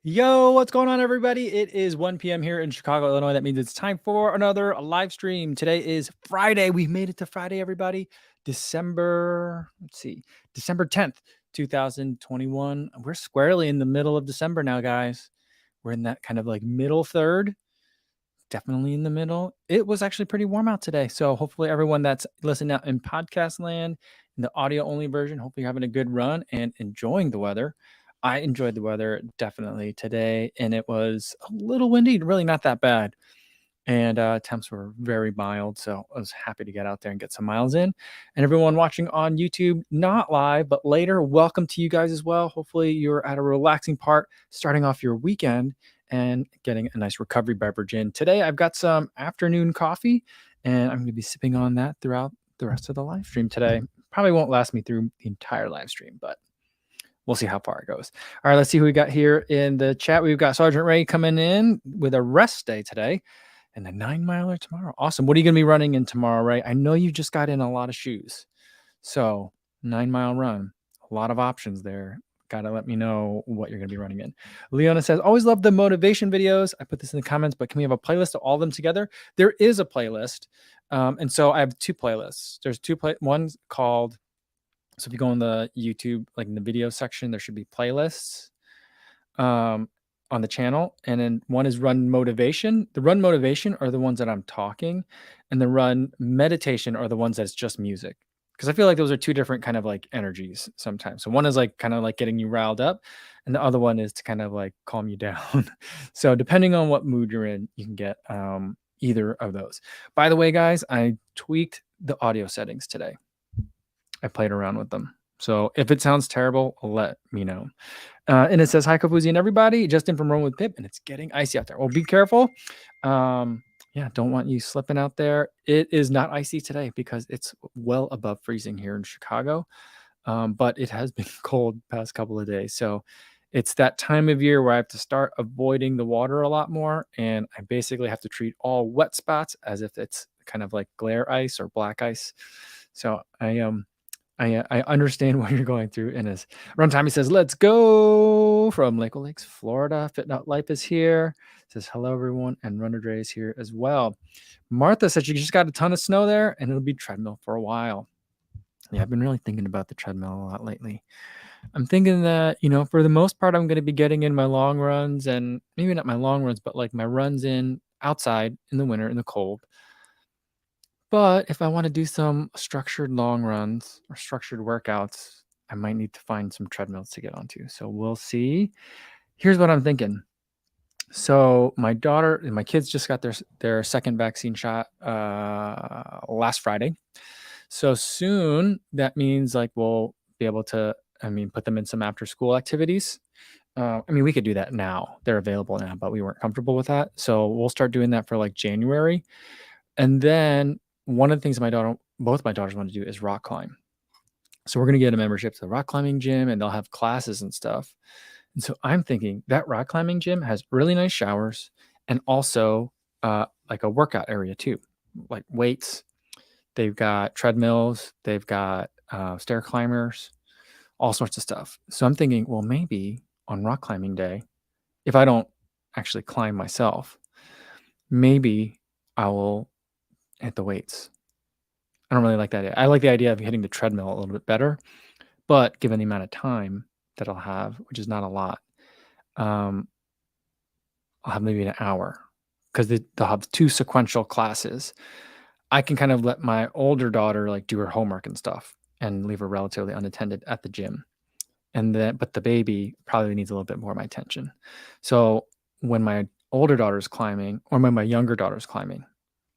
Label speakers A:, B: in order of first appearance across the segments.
A: Yo, what's going on, everybody? It is 1 p.m. here in Chicago, Illinois. That means it's time for another live stream. Today is Friday. We've made it to Friday, everybody. December 10th, 2021. We're squarely in the middle of December now, guys. We're in that kind of like middle third, definitely in the middle. It was actually pretty warm out today. So hopefully everyone that's listening out in podcast land, in the audio only version, hopefully you're having a good run and enjoying the weather. I enjoyed the weather definitely today, and it was a little windy, really not that bad. And temps were very mild, so I was happy to get out there and get some miles in. And everyone watching on YouTube, not live, but later, welcome to you guys as well. Hopefully you're at a relaxing part, starting off your weekend and getting a nice recovery beverage in. Today, I've got some afternoon coffee, and I'm going to be sipping on that throughout the rest of the live stream today. Probably won't last me through the entire live stream, but we'll see how far it goes. All right, let's see who we got here in the chat. We've got Sergeant Ray coming in with a rest day today and a 9-miler tomorrow. Awesome. What are you going to be running in tomorrow, Ray? I know you just got in a lot of shoes. So 9-mile run, a lot of options there. Got to let me know what you're going to be running in. Leona says, always love the motivation videos. I put this in the comments, but can we have a playlist of all of them together? There is a playlist. And so I have two playlists. There's one's called, so if you go in the YouTube, like in the video section, there should be playlists on the channel. And then one is Run Motivation. The Run Motivation are the ones that I'm talking, and the Run Meditation are the ones that's just music. Because I feel like those are two different kind of like energies sometimes. So one is like kind of like getting you riled up, and the other one is to kind of like calm you down. So depending on what mood you're in, you can get either of those. By the way, guys, I tweaked the audio settings today. I played around with them. So if it sounds terrible, let me know. And it says, hi, Kofuzi and everybody. Justin from Run with Pip, and it's getting icy out there. Well, be careful. Yeah, don't want you slipping out there. It is not icy today because it's well above freezing here in Chicago. But it has been cold past couple of days. So it's that time of year where I have to start avoiding the water a lot more. And I basically have to treat all wet spots as if it's kind of like glare ice or black ice. So I understand what you're going through. And as Runtime, he says, let's go from Lake Lakes, Florida. Fit Not Life is here. Says, hello, everyone. And Runner Dre is here as well. Martha said she just got a ton of snow there, and it'll be treadmill for a while. Yeah, I've been really thinking about the treadmill a lot lately. I'm thinking that, for the most part, I'm going to be getting in my long runs, and maybe not my long runs, but like my runs in outside in the winter, in the cold. But if I want to do some structured long runs or structured workouts, I might need to find some treadmills to get onto. So we'll see. Here's what I'm thinking. So my kids just got their second vaccine shot last Friday. So soon, that means like we'll be able to, put them in some after school activities. We could do that now. They're available now, but we weren't comfortable with that. So we'll start doing that for like January. And then one of the things both my daughters want to do is rock climb. So we're going to get a membership to the rock climbing gym, and they'll have classes and stuff. And so I'm thinking that rock climbing gym has really nice showers and also like a workout area too, like weights. They've got treadmills, they've got stair climbers, all sorts of stuff. So I'm thinking, well, maybe on rock climbing day, if I don't actually climb myself, maybe I will hit the weights. I don't really like that. I like the idea of hitting the treadmill a little bit better, but given the amount of time that I'll have, which is not a lot, I'll have maybe an hour because they'll have 2 sequential classes. I can kind of let my older daughter like do her homework and stuff and leave her relatively unattended at the gym. But the baby probably needs a little bit more of my attention. So when my older daughter's climbing or when my younger daughter's climbing,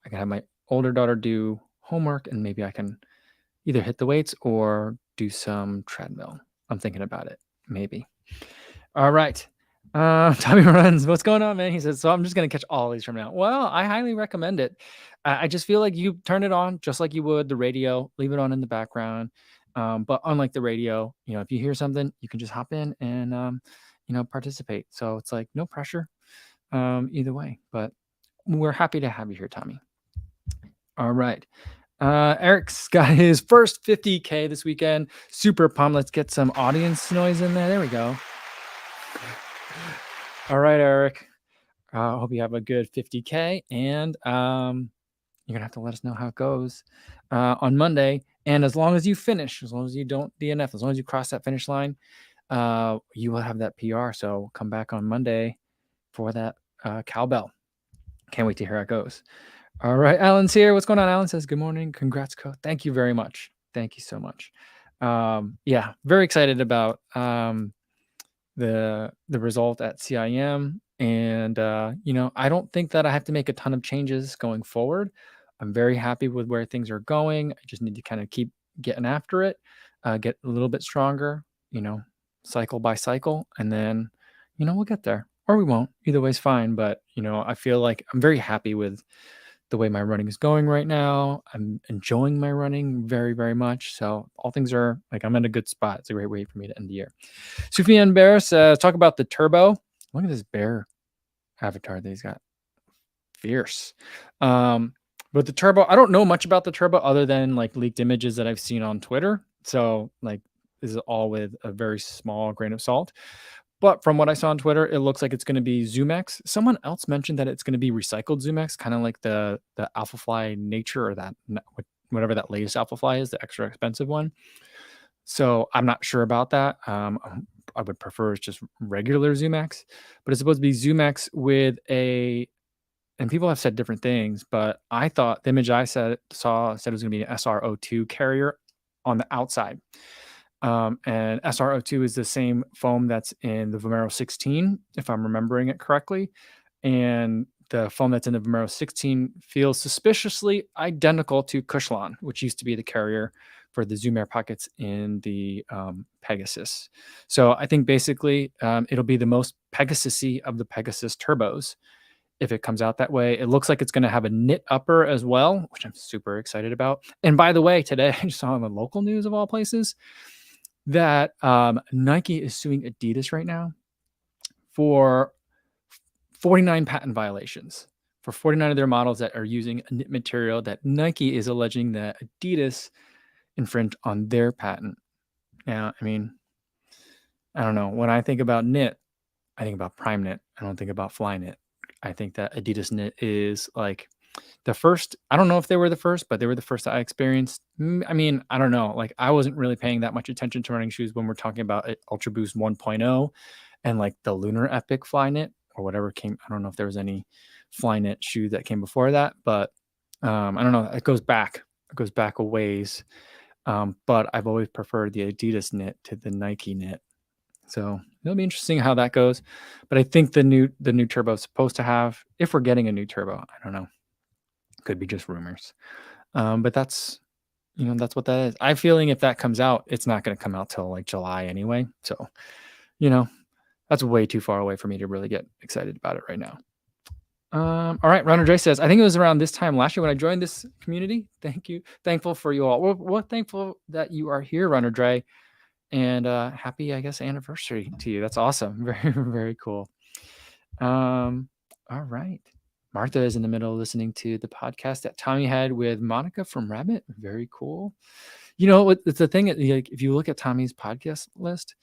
A: I can have my older daughter do homework and maybe I can either hit the weights or do some treadmill. I'm thinking about it, maybe. All right. Tommy Runs, what's going on, man? He says, so I'm just going to catch all these from now. Well, I highly recommend it. I just feel like you turn it on just like you would the radio, leave it on in the background. But unlike the radio, if you hear something, you can just hop in and, participate. So it's like no pressure either way, but we're happy to have you here, Tommy. All right. Eric's got his first 50K this weekend. Super pumped. Let's get some audience noise in there. There we go. All right, Eric. I hope you have a good 50K, and you're gonna have to let us know how it goes on Monday. And as long as you finish, as long as you don't DNF, as long as you cross that finish line, you will have that PR. So come back on Monday for that cowbell. Can't wait to hear how it goes. All right, Alan's here. What's going on? Alan says, good morning. Congrats, Co. Thank you very much. Thank you so much. Yeah, very excited about the result at CIM. And, I don't think that I have to make a ton of changes going forward. I'm very happy with where things are going. I just need to kind of keep getting after it, get a little bit stronger, cycle by cycle. And then, we'll get there or we won't. Either way's fine. But, I feel like I'm very happy with the way my running is going right now. I'm enjoying my running very, very much. So all things are like, I'm in a good spot. It's a great way for me to end the year. Sufyan Bear says, talk about the turbo. Look at this bear avatar that he's got. Fierce. But the turbo, I don't know much about the turbo other than like leaked images that I've seen on Twitter. So like this is all with a very small grain of salt. But from what I saw on Twitter, it looks like it's going to be ZoomX. Someone else mentioned that it's going to be recycled ZoomX, kind of like the AlphaFly Nature or that whatever that latest AlphaFly is, the extra expensive one. So I'm not sure about that. I would prefer it's just regular ZoomX, but it's supposed to be ZoomX with and people have said different things, but I thought the image I said it was going to be an SRO2 carrier on the outside. And SRO2 is the same foam that's in the Vomero 16, if I'm remembering it correctly. And the foam that's in the Vomero 16 feels suspiciously identical to Cushlan, which used to be the carrier for the Zoom Air pockets in the Pegasus. So I think basically it'll be the most Pegasus-y of the Pegasus turbos if it comes out that way. It looks like it's going to have a knit upper as well, which I'm super excited about. And by the way, today I just saw in the local news of all places that Nike is suing Adidas right now for 49 patent violations for 49 of their models that are using a knit material that Nike is alleging that Adidas infringed on their patent. Now, I mean, I don't know. When I think about knit, I think about Prime Knit. I don't think about Fly Knit. I think that Adidas knit is like the first. I don't know if they were the first, but they were the first that I experienced. I mean, I don't know. Like I wasn't really paying that much attention to running shoes when we're talking about Ultra Boost 1.0 and like the Lunar Epic Fly Knit or whatever came. I don't know if there was any Fly Knit shoe that came before that, but I don't know. It goes back. It goes back a ways. But I've always preferred the Adidas knit to the Nike knit. So it'll be interesting how that goes. But I think the new turbo is supposed to have, if we're getting a new turbo, I don't know. Could be just rumors. But that's what that is. I'm feeling if that comes out, it's not going to come out till like July anyway. So, that's way too far away for me to really get excited about it right now. All right, Runner Dre says, I think it was around this time last year when I joined this community. Thank you. Thankful for you all. We're thankful that you are here, Runner Dre. And happy, I guess, anniversary to you. That's awesome. Very, very cool. All right. Martha is in the middle listening to the podcast that Tommy had with Monica from Rabbit. Very cool. It's the thing, like, if you look at Tommy's podcast list,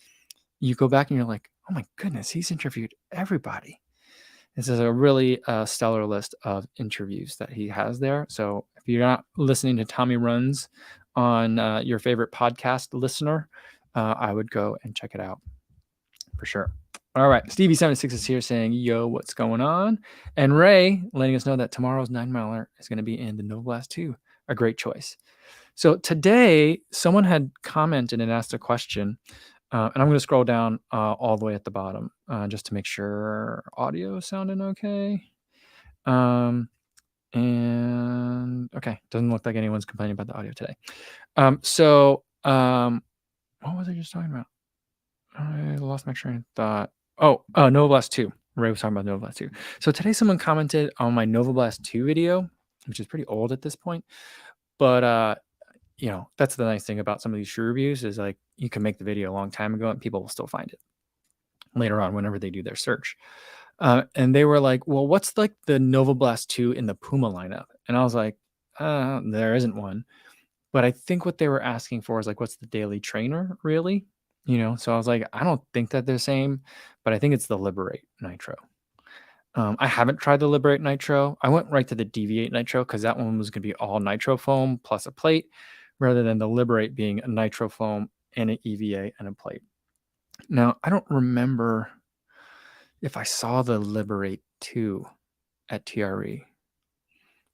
A: you go back and you're like, oh my goodness, he's interviewed everybody. This is a really stellar list of interviews that he has there. So if you're not listening to Tommy Runs on your favorite podcast listener, I would go and check it out for sure. All right. Stevie76 is here saying, yo, what's going on? And Ray letting us know that tomorrow's 9-miler is going to be in the Nova Blast 2. A great choice. So today, someone had commented and asked a question. And I'm going to scroll down all the way at the bottom just to make sure audio is sounding okay. And okay, doesn't look like anyone's complaining about the audio today. What was I just talking about? I lost my train of thought. Nova Blast 2. Ray was talking about Nova Blast 2. So today someone commented on my Nova Blast 2 video, which is pretty old at this point. But that's the nice thing about some of these shoe reviews is like you can make the video a long time ago and people will still find it later on whenever they do their search. And they were like, well, what's like the Nova Blast 2 in the Puma lineup? And I was like, there isn't one. But I think what they were asking for is like, what's the daily trainer really? So I was like, I don't think that they're the same, but I think it's the Liberate Nitro. I haven't tried the Liberate Nitro. I went right to the Deviate Nitro because that one was going to be all nitro foam plus a plate, rather than the Liberate being a nitro foam and an EVA and a plate. Now, I don't remember if I saw the Liberate 2 at TRE,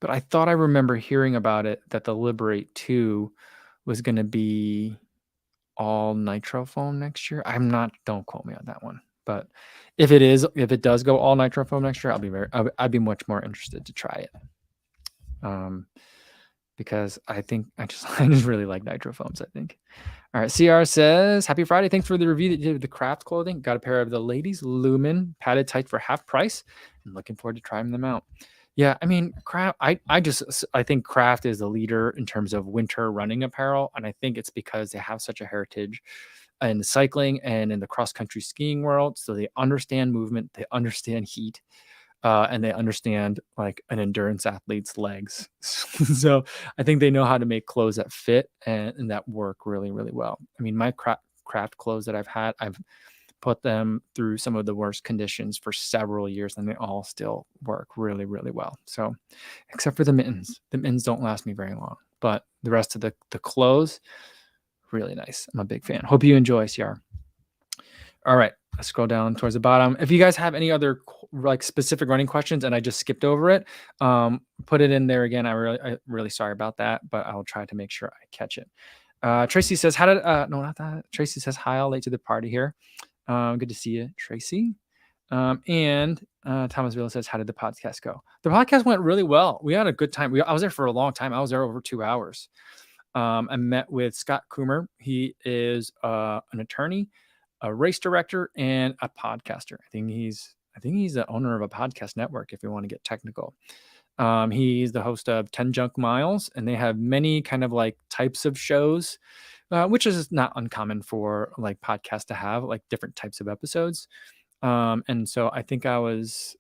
A: but I thought I remember hearing about it, that the Liberate 2 was going to be all nitro foam next year. Don't quote me on that one. But if it does go all nitro foam next year, I'd be much more interested to try it. Because I think I just really like nitro foams, I think. All right, CR says, happy Friday. Thanks for the review that you did of the craft clothing. Got a pair of the ladies Lumen padded tight for half price. I'm looking forward to trying them out. Yeah, I mean, craft. I think craft is the leader in terms of winter running apparel, and I think it's because they have such a heritage in the cycling and in the cross country skiing world. So they understand movement, they understand heat, and they understand like an endurance athlete's legs. So I think they know how to make clothes that fit and that work really, really well. I mean, my craft clothes that I've put them through some of the worst conditions for several years, and they all still work really, really well. So, except for the mittens don't last me very long, but the rest of the clothes, really nice. I'm a big fan. Hope you enjoy, CR. All right, let's scroll down towards the bottom. If you guys have any other like specific running questions and I just skipped over it, put it in there again. I'm really sorry about that, but I'll try to make sure I catch it. Tracy says, no, not that. Tracy says, hi, all late to the party here. Good to see you, Tracy. And Thomas Villa says, how did the podcast go? The podcast went really well. We had a good time. I was there for a long time. I was there over 2 hours. I met with Scott Coomer. He is an attorney, a race director, and a podcaster. I think he's the owner of a podcast network, if you want to get technical. He's the host of 10 Junk Miles, and they have many kind of like types of shows, which is not uncommon for like podcasts to have, like different types of episodes. And so I think it was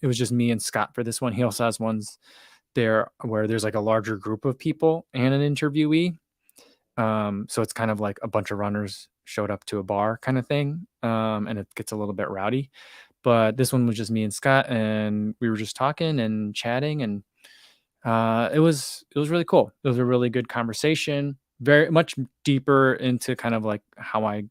A: just me and Scott for this one. He also has ones there where there's like a larger group of people and an interviewee. So it's kind of like a bunch of runners showed up to a bar kind of thing. And it gets a little bit rowdy, but this one was just me and Scott, and we were just talking and chatting, and it was really cool. It was a really good conversation, very much deeper into kind of like how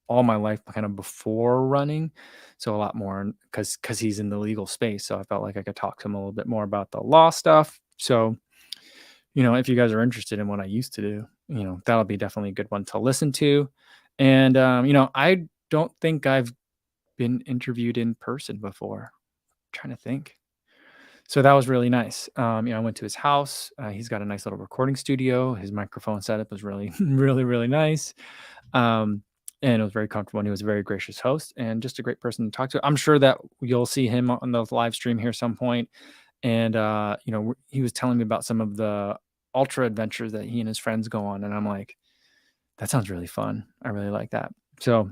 A: all my life kind of before running. So a lot more because he's in the legal space. So I felt like I could talk to him a little bit more about the law stuff. So, if you guys are interested in what I used to do, that'll be definitely a good one to listen to. And, I don't think I've been interviewed in person before. I'm trying to think. So that was really nice. I went to his house. He's got a nice little recording studio. His microphone setup was really, really, really nice. And it was very comfortable, and he was a very gracious host and just a great person to talk to. I'm sure that you'll see him on the live stream here some point. And, he was telling me about some of the ultra adventures that he and his friends go on. And I'm like, that sounds really fun. I really like that. So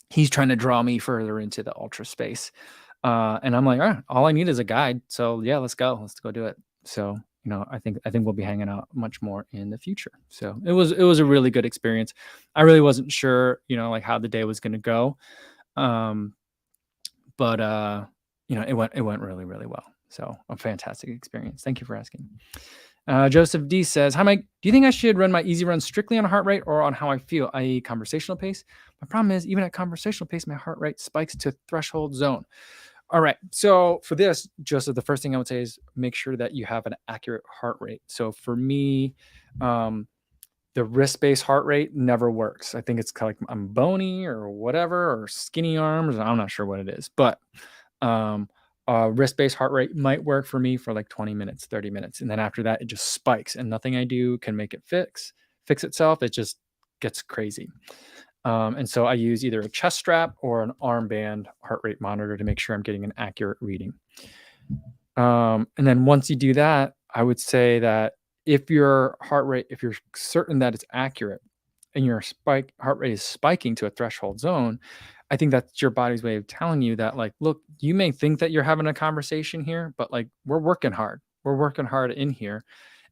A: he's trying to draw me further into the ultra space. And I'm like, all I need is a guide. So yeah, let's go do it. So, I think we'll be hanging out much more in the future. So it was a really good experience. I really wasn't sure, like how the day was going to go. But it went really, really well. So a fantastic experience. Thank you for asking. Joseph D says, hi, Mike. Do you think I should run my easy run strictly on heart rate or on how I feel, i.e. conversational pace? My problem is even at conversational pace, my heart rate spikes to threshold zone. All right. So for this, Joseph, the first thing I would say is make sure that you have an accurate heart rate. So for me, the wrist-based heart rate never works. I think it's kind of like I'm bony or whatever, or skinny arms. I'm not sure what it is, but wrist-based heart rate might work for me for like 20 minutes, 30 minutes. And then after that, it just spikes and nothing I do can make it fix itself. It just gets crazy. And so I use either a chest strap or an armband heart rate monitor to make sure I'm getting an accurate reading. And then once you do that, I would say that if you're certain that it's accurate and your heart rate is spiking to a threshold zone, I think that's your body's way of telling you that, like, look, you may think that you're having a conversation here, but like we're working hard in here.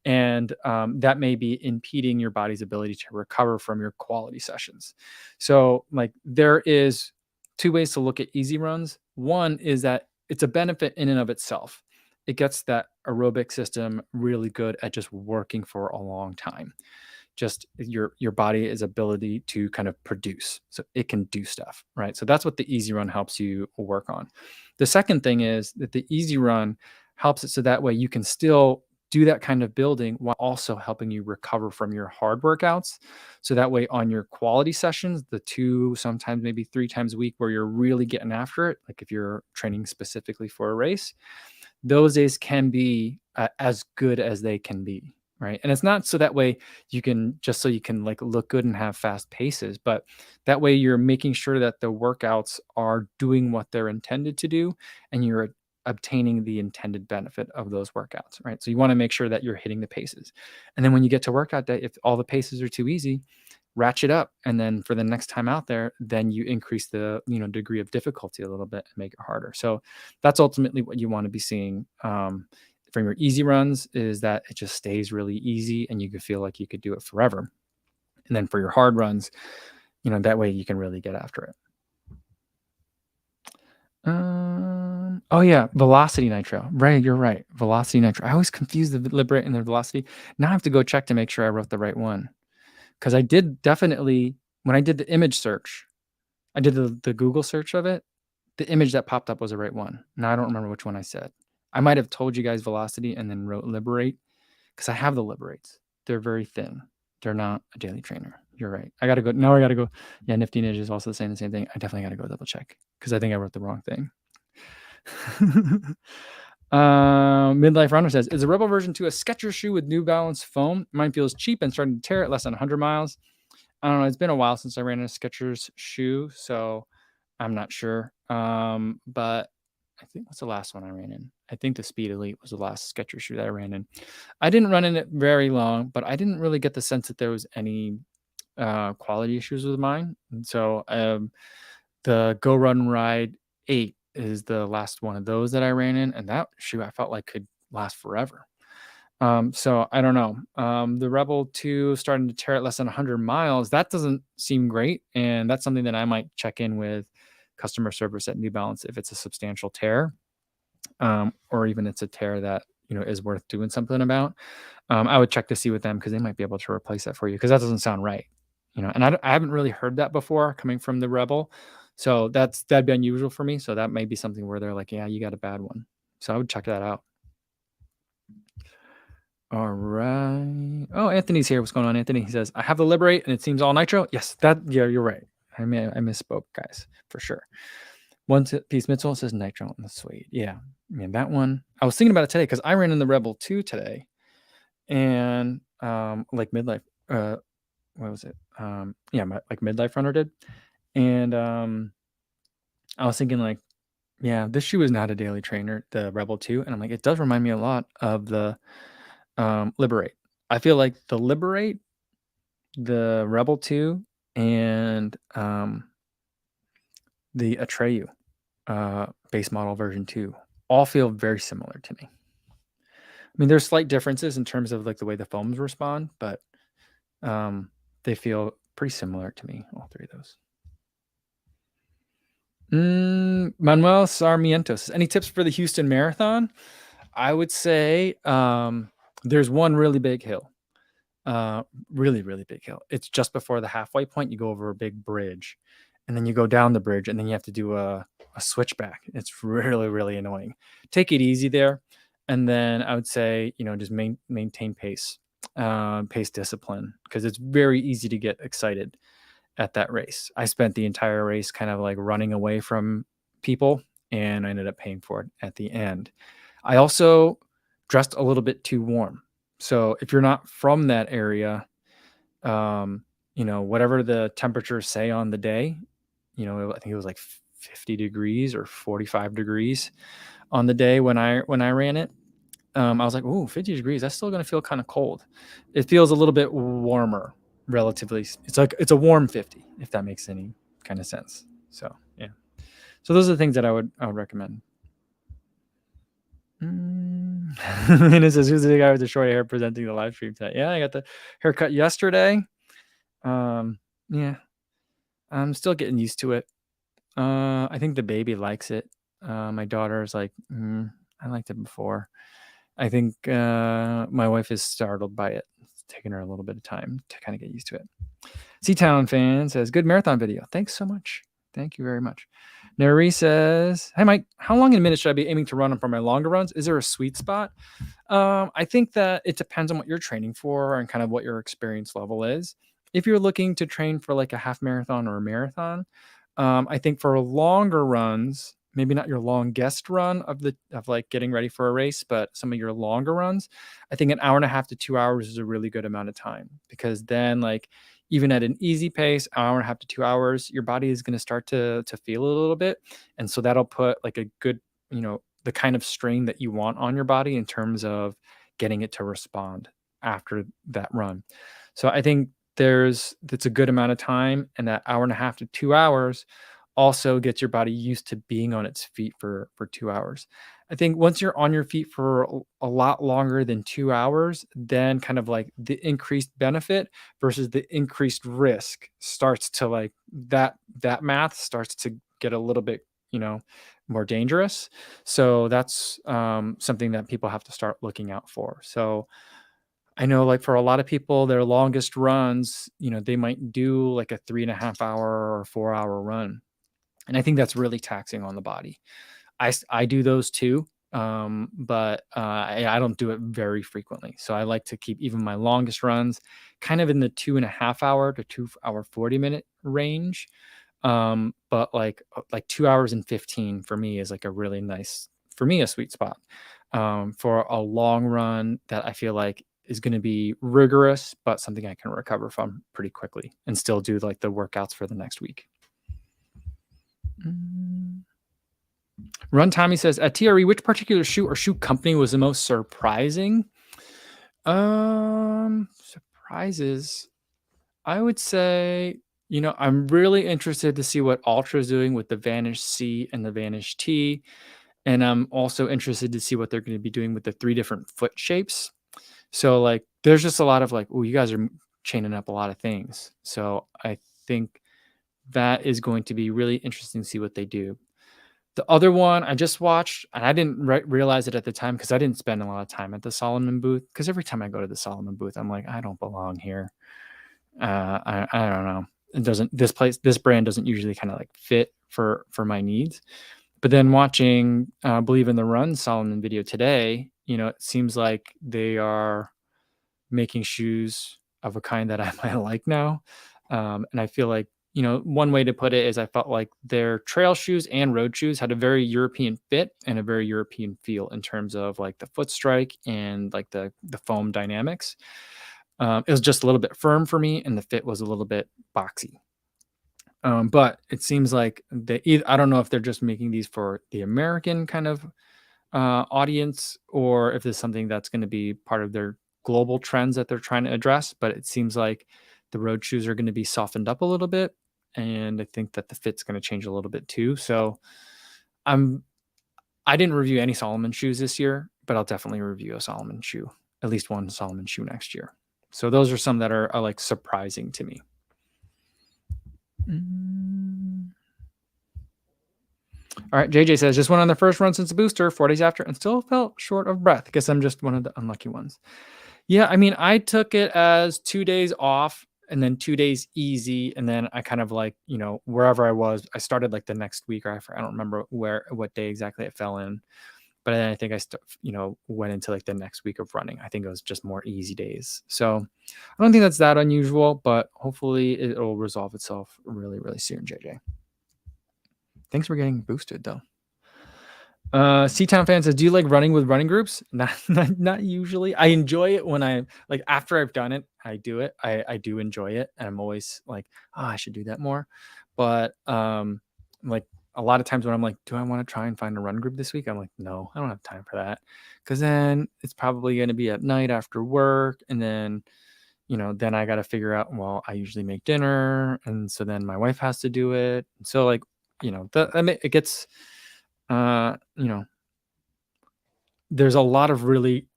A: and that may be impeding your body's ability to recover from your quality sessions. So like there is two ways to look at easy runs. One is that it's a benefit in and of itself. It gets that aerobic system really good at just working for a long time. Just your body is ability to kind of produce, so it can do stuff, right? So that's what the easy run helps you work on. The second thing is that the easy run helps it so that way you can still do that kind of building while also helping you recover from your hard workouts. So that way on your quality sessions, the 2, sometimes maybe 3 times a week where you're really getting after it, like if you're training specifically for a race, those days can be as good as they can be, right? And it's not so that way you can just so you can like look good and have fast paces, but that way you're making sure that the workouts are doing what they're intended to do, and you're obtaining the intended benefit of those workouts, right? So you want to make sure that you're hitting the paces. And then when you get to workout day, if all the paces are too easy, ratchet up, and then for the next time out there, then you increase the degree of difficulty a little bit and make it harder. So that's ultimately what you want to be seeing from your easy runs, is that it just stays really easy and you could feel like you could do it forever. And then for your hard runs, that way you can really get after it. Oh yeah, velocity nitro. Right, you're right. Velocity nitro. I always confuse the liberate and the velocity. Now I have to go check to make sure I wrote the right one. Because I did definitely, when I did the image search, I did the Google search of it, the image that popped up was the right one. Now I don't remember which one I said. I might have told you guys velocity and then wrote liberate, because I have the liberates. They're very thin. They're not a daily trainer. You're right. I got to go. Now I got to go. Yeah, Nifty Ninja is also saying the same thing. I definitely got to go double check because I think I wrote the wrong thing. Midlife Runner says, is a Rebel version 2 a Skechers shoe with New Balance foam? Mine feels cheap and starting to tear at less than 100 miles. I don't know. It's been a while since I ran a Skechers shoe, so I'm not sure. But I think what's the last one I ran in? I think the Speed Elite was the last Skechers shoe that I ran in. I didn't run in it very long, but I didn't really get the sense that there was any quality issues with mine. And so the Go Run Ride 8 is the last one of those that I ran in, and that shoe I felt like could last forever. So I don't know. The Rebel 2 starting to tear at less than 100 miles. That doesn't seem great, and that's something that I might check in with customer service at New Balance if it's a substantial tear, or even it's a tear that is worth doing something about. I would check to see with them because they might be able to replace that for you, because that doesn't sound right. And I haven't really heard that before coming from the Rebel, so that'd be unusual for me. So that may be something where they're like, yeah, you got a bad one. So I would check that out. All right. Oh, Anthony's here. What's going on, Anthony? He says, I have the Liberate and it seems all nitro. Yes, yeah, you're right. I misspoke, guys, for sure. One piece Mitchell says nitro on the suede. Yeah, man, that one. I was thinking about it today because I ran in the Rebel 2 today, and like midlife. What was it? Yeah, like midlife runner did, and I was thinking like, yeah, this shoe is not a daily trainer, the Rebel 2, and I'm like, it does remind me a lot of the Liberate. I feel like the Liberate, the Rebel 2, and the Atreyu base model version 2 all feel very similar to me. I mean, there's slight differences in terms of like the way the foams respond, but they feel pretty similar to me, all three of those. Manuel Sarmiento says, any tips for the Houston Marathon? I would say there's one really big hill. Really, really big hill. It's just before the halfway point. You go over a big bridge, and then you go down the bridge, and then you have to do a switchback. It's really, really annoying. Take it easy there, and then I would say just maintain pace discipline, because it's very easy to get excited at that race. I spent the entire race kind of like running away from people, and I ended up paying for it at the end. I also dressed a little bit too warm. So if you're not from that area, whatever the temperatures say on the day, I think it was like 50 degrees or 45 degrees on the day when I ran it. I was like, ooh, 50 degrees. That's still going to feel kind of cold. It feels a little bit warmer relatively. It's a warm 50, if that makes any kind of sense. So, yeah. So those are the things that I would recommend. And it says, who's the guy with the short hair presenting the live stream tonight? Yeah, I got the haircut yesterday. Yeah, I'm still getting used to it. I think the baby likes it. My daughter's like, I liked it before. I think my wife is startled by it. It's taken her a little bit of time to kind of get used to it. Seatown fan says, good marathon video. Thanks so much. Thank you very much. Neri says, hey, Mike, how long in minutes should I be aiming to run for my longer runs? Is there a sweet spot? I think that it depends on what you're training for and kind of what your experience level is. If you're looking to train for like a half marathon or a marathon, I think for longer runs, maybe not your longest run of like getting ready for a race, but some of your longer runs, I think an hour and a half to 2 hours is a really good amount of time, because then like even at an easy pace, hour and a half to 2 hours, your body is going to start to feel a little bit, and so that'll put like a good, the kind of strain that you want on your body in terms of getting it to respond after that run. So I think that's a good amount of time, and that hour and a half to 2 hours also gets your body used to being on its feet for 2 hours. I think once you're on your feet for a lot longer than 2 hours, then kind of like the increased benefit versus the increased risk starts to like that math starts to get a little bit, more dangerous. So that's something that people have to start looking out for. So I know, like, for a lot of people, their longest runs, they might do like a 3.5 hour or 4 hour run. And I think that's really taxing on the body. I do those too. But I don't do it very frequently. So I like to keep even my longest runs kind of in the 2.5 hour to 2 hour, 40 minute range. But like 2 hours and 15 for me is like a really nice, for me, a sweet spot. For a long run that I feel like is going to be rigorous, but something I can recover from pretty quickly and still do like the workouts for the next week. Run Tommy says, at TRE, which particular shoe or shoe company was the most surprising? Surprises. I would say, I'm really interested to see what Ultra is doing with the Vanish C and the Vanish T. And I'm also interested to see what they're going to be doing with the 3 different foot shapes. So like, there's just a lot of like, oh, you guys are chaining up a lot of things. So I think that is going to be really interesting to see what they do. The other one I just watched, and I didn't realize it at the time because I didn't spend a lot of time at the Solomon booth. Because every time I go to the Solomon booth, I'm like, I don't belong here. I don't know. It doesn't. This brand doesn't usually kind of like fit for my needs. But then watching Believe in the Run Solomon video today, it seems like they are making shoes of a kind that I might like now. And I feel like, one way to put it is I felt like their trail shoes and road shoes had a very European fit and a very European feel in terms of like the foot strike and like the foam dynamics. It was just a little bit firm for me, and the fit was a little bit boxy. But it seems like I don't know if they're just making these for the American kind of audience, or if this is something that's going to be part of their global trends that they're trying to address. But it seems like the road shoes are going to be softened up a little bit, and I think that the fit's going to change a little bit too. So I didn't review any Solomon shoes this year, but I'll definitely review a Solomon shoe, at least one Solomon shoe next year. So those are some that are like surprising to me. All right, JJ says, just went on the first run since the booster, 4 days after, and still felt short of breath. Guess I'm just one of the unlucky ones. Yeah, I mean, I took it as 2 days off and then 2 days easy, and then I kind of like, wherever I was, I started like the next week, or I don't remember what day exactly it fell in. But then I think I went into like the next week of running. I think it was just more easy days. So I don't think that's that unusual, but hopefully it'll resolve itself really, really soon, JJ. Thanks for getting boosted though. Seatown fan says, do you like running with running groups? Not usually. I enjoy it when I like after I've done it, I do it. I do enjoy it. And I'm always like, oh, I should do that more. But like a lot of times when I'm like, do I want to try and find a run group this week? I'm like, no, I don't have time for that. Cause then it's probably gonna be at night after work. And then, then I gotta figure out, well, I usually make dinner. And so then my wife has to do it. So like, it gets there's a lot of really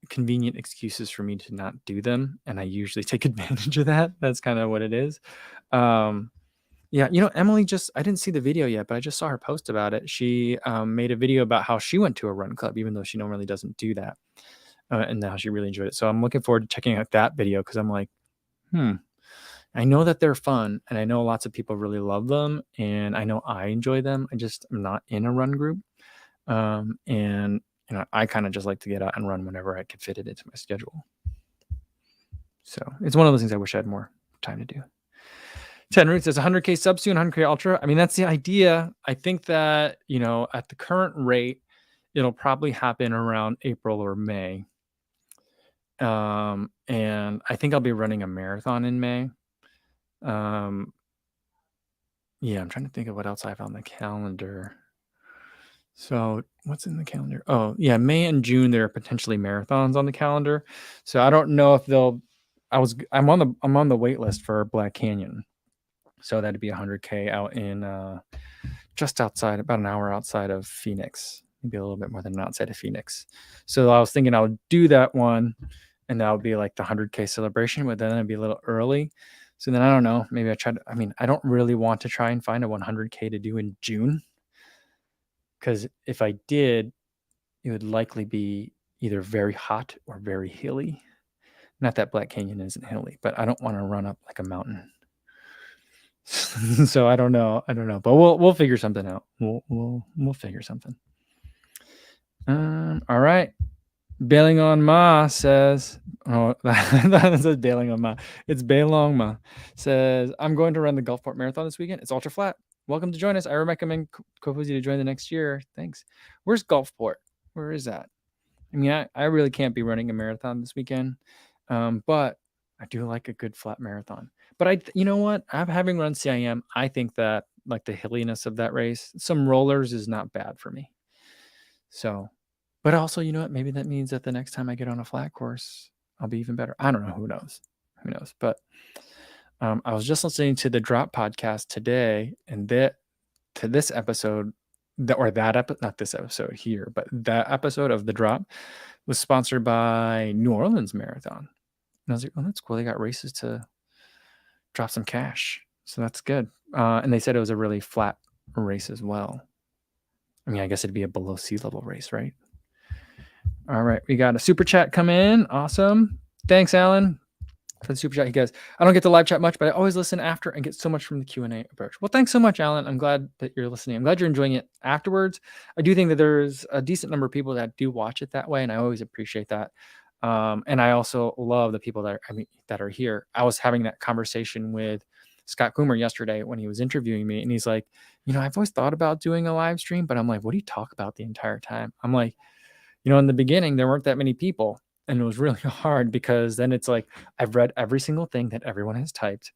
A: convenient excuses for me to not do them, and I usually take advantage of that. That's kind of what it is. Yeah, Emily I didn't see the video yet, but I just saw her post about it. She made a video about how she went to a run club, even though she normally doesn't do that, and how she really enjoyed it. So I'm looking forward to checking out that video because I'm like, I know that they're fun, and I know lots of people really love them, and I know I enjoy them. I just am not in a run group, and I kind of just like to get out and run whenever I can fit it into my schedule. So it's one of those things I wish I had more time to do. Ted Root says 100K subs soon, 100K ultra. I mean, that's the idea. I think that, at the current rate, it'll probably happen around April or May. And I think I'll be running a marathon in May. Yeah, I'm trying to think of what else I have on the calendar. So what's in the calendar? Oh, yeah, May and June, there are potentially marathons on the calendar. So I don't know if I'm on the wait list for Black Canyon. So that'd be 100K out in just outside, about an hour outside of Phoenix, maybe a little bit more than outside of Phoenix. So I was thinking I would do that one, and that would be like the 100K celebration, but then it'd be a little early. So then I don't know, maybe I don't really want to try and find a 100K to do in June, because if I did, it would likely be either very hot or very hilly. Not that Black Canyon isn't hilly, but I don't want to run up like a mountain. So I don't know, but we'll figure something out. We'll figure something. All right. Bailing on Ma says, that says bailing on Ma. It's Bailong Ma says, I'm going to run the Gulfport Marathon this weekend. It's ultra flat. Welcome to join us. I recommend Kofuzi to join the next year. Thanks. Where's Gulfport? Where is that? I mean, I really can't be running a marathon this weekend, but I do like a good flat marathon. But you know what? Having run CIM, I think that like the hilliness of that race, some rollers is not bad for me. So, but also, you know what? Maybe that means that the next time I get on a flat course, I'll be even better. I don't know. Who knows? But I was just listening to the Drop podcast today, and to this episode, not this episode here, but that episode of the Drop was sponsored by New Orleans Marathon. And I was like, oh, that's cool. They got races to drop some cash. So that's good. And they said it was a really flat race as well. I mean, I guess it'd be a below sea level race, right? All right. We got a super chat come in. Awesome. Thanks, Alan, for the super chat. He goes, I don't get to live chat much, but I always listen after and get so much from the Q&A approach. Well, thanks so much, Alan. I'm glad that you're listening. I'm glad you're enjoying it afterwards. I do think that there's a decent number of people that do watch it that way, and I always appreciate that. And I also love the people that are here. I was having that conversation with Scott Coomer yesterday when he was interviewing me, and he's like, I've always thought about doing a live stream, but I'm like, what do you talk about the entire time? I'm like, in the beginning, there weren't that many people, and it was really hard because then it's like, I've read every single thing that everyone has typed,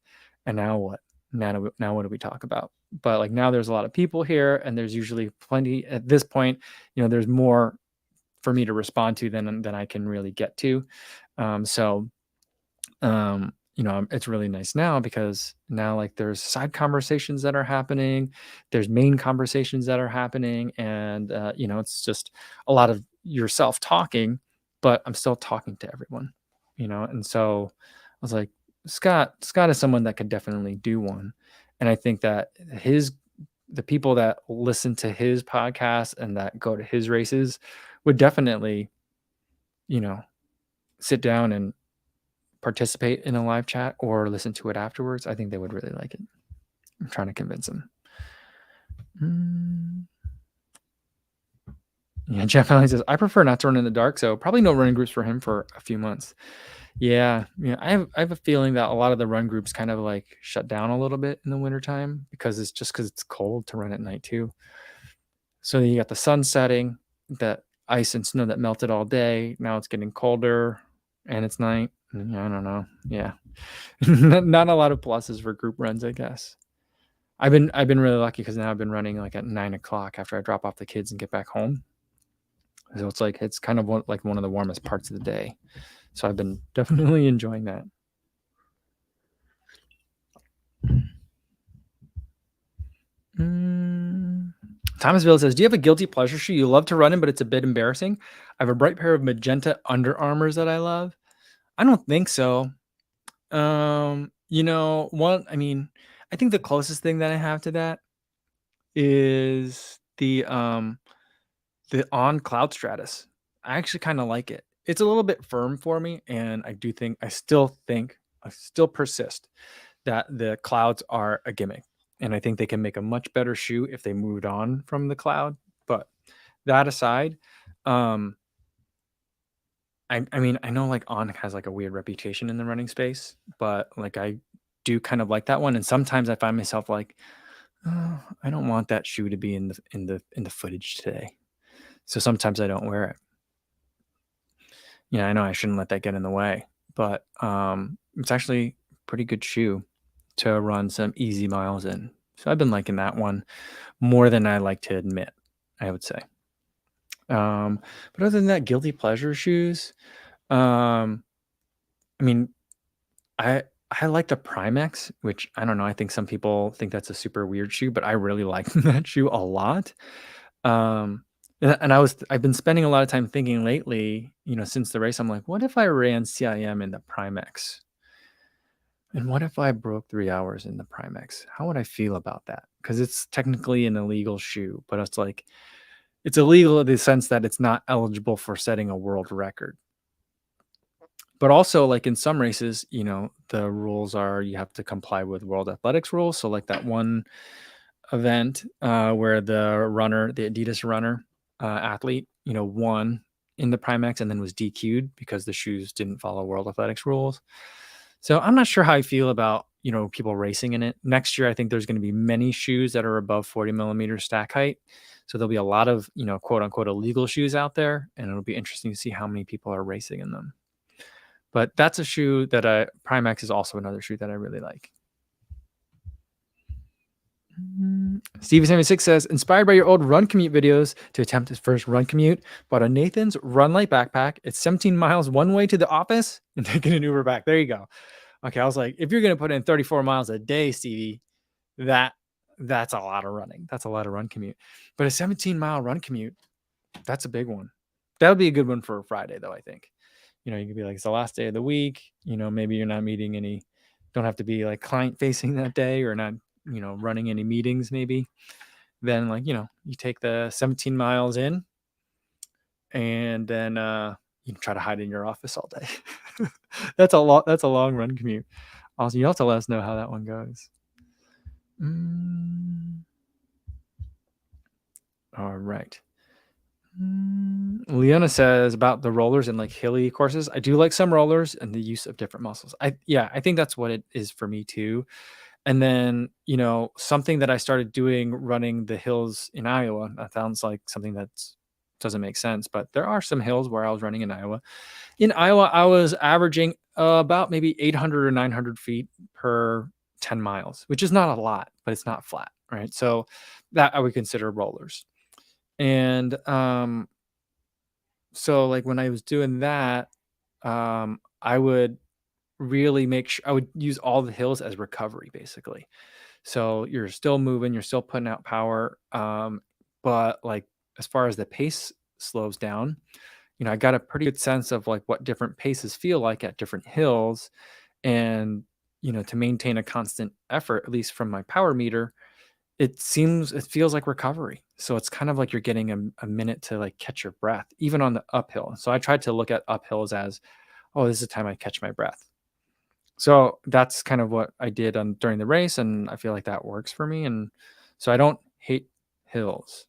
A: and now what? Now what do we talk about? But like now there's a lot of people here, and there's usually plenty at this point, there's more for me to respond to than I can really get to. It's really nice now because now like there's side conversations that are happening, there's main conversations that are happening, and it's just a lot of yourself talking, but I'm still talking to everyone, and so I was like, Scott is someone that could definitely do one. And I think that the people that listen to his podcast and that go to his races would definitely, sit down and participate in a live chat or listen to it afterwards. I think they would really like it. I'm trying to convince them. Yeah, Jeff Allen says, I prefer not to run in the dark, so probably no running groups for him for a few months. Yeah, I have a feeling that a lot of the run groups kind of like shut down a little bit in the wintertime because it's cold to run at night too. So you got the sun setting, the ice and snow that melted all day. Now it's getting colder and it's night. I don't know. Yeah. Not a lot of pluses for group runs, I guess. I've been really lucky because now I've been running like at 9 o'clock after I drop off the kids and get back home. So it's kind of like one of the warmest parts of the day. So I've been definitely enjoying that. Thomasville says, "Do you have a guilty pleasure shoe you love to run in, but it's a bit embarrassing?" I have a bright pair of magenta Under Armours that I love. I don't think so. I mean, I think the closest thing that I have to that is the On Cloud Stratus. I actually kind of like it. It's a little bit firm for me, and I still persist that the clouds are a gimmick. And I think they can make a much better shoe if they moved on from the cloud. But that aside, um, I mean, I know like On has like a weird reputation in the running space, but like I do kind of like that one. And sometimes I find myself like, oh, I don't want that shoe to be in the footage today. So sometimes I don't wear it. I know I shouldn't let that get in the way, but it's actually a pretty good shoe to run some easy miles in. So I've been liking that one more than I like to admit, I would say. But other than that, guilty pleasure shoes. Um, I mean, I I like the Primex, which I don't know. I think some people think that's a super weird shoe, but I really like that shoe a lot. Um, and I've been spending a lot of time thinking lately, since the race, I'm like, what if I ran CIM in the Primex? And what if I broke 3 hours in the Primex? How would I feel about that? Because it's technically an illegal shoe, but it's like it's illegal in the sense that it's not eligible for setting a world record. But also, like in some races, the rules are you have to comply with World Athletics rules. So, like that one event where the Adidas runner athlete, won in the Primex and then was DQ'd because the shoes didn't follow World Athletics rules. So I'm not sure how I feel about, people racing in it. Next year, I think there's going to be many shoes that are above 40 millimeter stack height. So there'll be a lot of, quote unquote, illegal shoes out there. And it'll be interesting to see how many people are racing in them. But that's a shoe that Primex is also another shoe that I really like. Stevie76 says, inspired by your old run commute videos to attempt his first run commute, bought a Nathan's Run Light backpack. It's 17 miles one way to the office and taking an Uber back. There you go. Okay, I was like, if you're going to put in 34 miles a day, Stevie, that's a lot of running. That's a lot of run commute. But a 17-mile run commute, that's a big one. That would be a good one for a Friday, though, I think. You could be like, it's the last day of the week. Maybe you're not meeting don't have to be like client facing that day or not, running any meetings maybe. Then you take the 17 miles in and then you try to hide in your office all day. That's a long run commute. Also, you have to let us know how that one goes. All right. Leona says about the rollers and like hilly courses. I do like some rollers and the use of different muscles. I think that's what it is for me too. And then, something that I started doing running the hills in Iowa, that sounds like something that doesn't make sense, but there are some hills where I was running in Iowa. In Iowa, I was averaging about maybe 800 or 900 feet per 10 miles, which is not a lot, but it's not flat, right? So that I would consider rollers. And so like when I was doing that, I would really make sure I would use all the hills as recovery, basically. So you're still moving, you're still putting out power, but like as far as the pace slows down, I got a pretty good sense of like what different paces feel like at different hills, and to maintain a constant effort, at least from my power meter, it feels like recovery. So it's kind of like you're getting a minute to like catch your breath, even on the uphill. So I tried to look at uphills as, oh, this is the time I catch my breath. So that's kind of what I did during the race, and I feel like that works for me. And so I don't hate hills.